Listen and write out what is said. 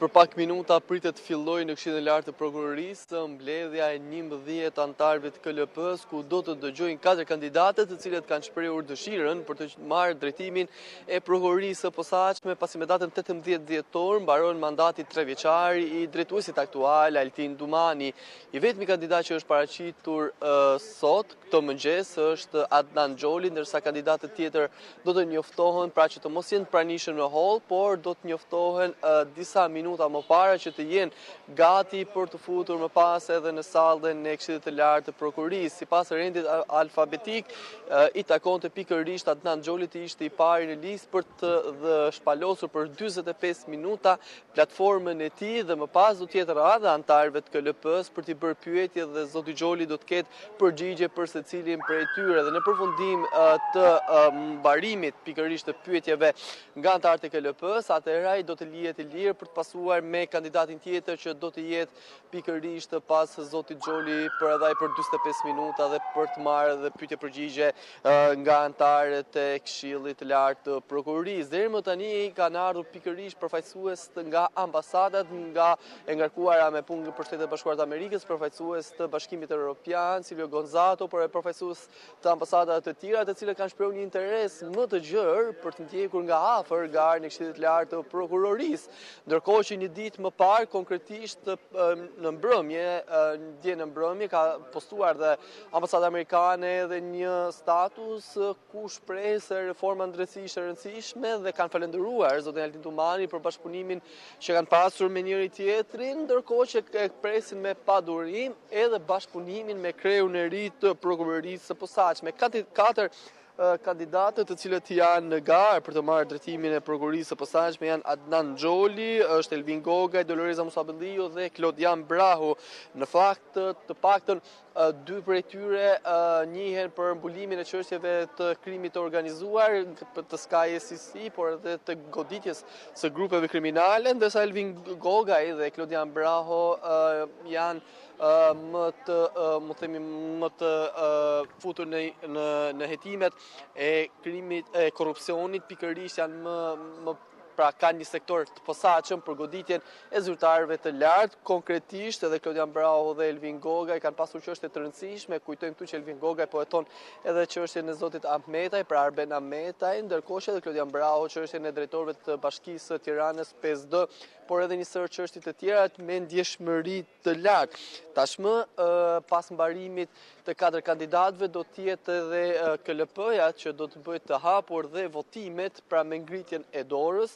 Për pak minuta pritet të fillojë në Këshillin e Lartë të Prokurorisë mbledhja e 11 anëtarëve të KLP-s, ku do të dëgjojnë 4 kandidatë të cilët kanë shprehur dëshirën për të marrë drejtimin e prokurorisë së posaçme, pasi me datën 18 dhjetor mbaron mandati 3 vjeçar i drejtuesit aktual Altin Dumani. I vetmi kandidat që është paraqitur sot këtë mëngjes është Adnan Xholi, ndërsa kandidatët tjetër do të njoftohen pra që të mos jenë pranishëm në hall, por do të njoftohen disa minuta më para që të jenë gati për të futur më pas edhe në sallën e Këshillit të Lartë të Prokurorisë. Sipas rendit alfabetik, i takonte pikërisht Adnan Xholit të ishte i pari në listë për të shpalosur për 45 minuta platformën e tij dhe më pas do të jetë radha anëtarëve të KLP-s për t'i bërë pyetje dhe zoti Xholi do të ketë përgjigje për secilin prej tyre. Dhe në përfundim të mbarimit pikërisht të pyetjeve nga anëtarët e KLP-s, atëherë ai do të lihet i lirë për të pasuar me kandidatin tjetër që do të jetë pikërisht pas zotit Xholi për 45 minuta dhe për të marrë dhe pyetje përgjigje nga anëtarët e Këshillit të Lartë të Prokurorisë. Deri më tani kanë ardhur pikërisht përfaqësues nga ambasadat, nga e ngarkuara me punë për Shtetet Bashkuara të Amerikës, përfaqësues të Bashkimit Evropian, Silvio Gonzato, por e përfaqësues të ambasadave të tjera, të cilët kanë shprehur një interes më të gjerë për të ndjekur nga afër garën e Këshillit të Lartë të Prokurorisë. Ndërkohë që një ditë më parë, konkretisht në mbrëmje, dje në mbrëmje, ka postuar dhe ambasada amerikane edhe një status ku shpreh se reforma ndërtësisht e rëndësishme dhe kanë falendëruar zotin Altin Dumani për bashkëpunimin që kanë pasur me njëri tjetrin, ndërkohë që e presin me padurim edhe bashkëpunimin me kreun e ri të prokurorisë së posaçme. Katër kandidatët të cilët janë në garë për të marrë drejtimin e prokurorisë së posaçme janë Adnan Xholi, është Elvin Gogaj, Doloreza Musabelliu dhe Klodian Brahu. Në fakt, të paktën dy prej tyre njihen për mbulimin e çështjeve të krimit të organizuar, të SKAI-SIC, por edhe të goditjes së grupeve kriminale, ndërsa Elvin Gogaj dhe Klodian Brahu janë më të futur në hetimet e krimit e korrupsionit, pikërisht janë pra kanë një sektor të posaçëm për goditjen e zyrtarëve të lartë. Konkretisht edhe Klodian Brahu dhe Elvin Gogaj kanë pasur çështje të rëndësishme. Kujtojmë këtu që Elvin Gogaj po heton edhe çështjen e zotit Ahmetaj, pra Arben Ahmetaj, ndërkohë që edhe Klodian Brahu çështjen e drejtorëve të Bashkisë së Tiranës 5D, por edhe një sër çështje të tjera me ndjeshmëri të lartë. Tashmë, pas mbarimit të 4 kandidatëve, do të jetë edhe KLP-ja që do të bëjë të hapur dhe votimet pra me ngritjen e dorës.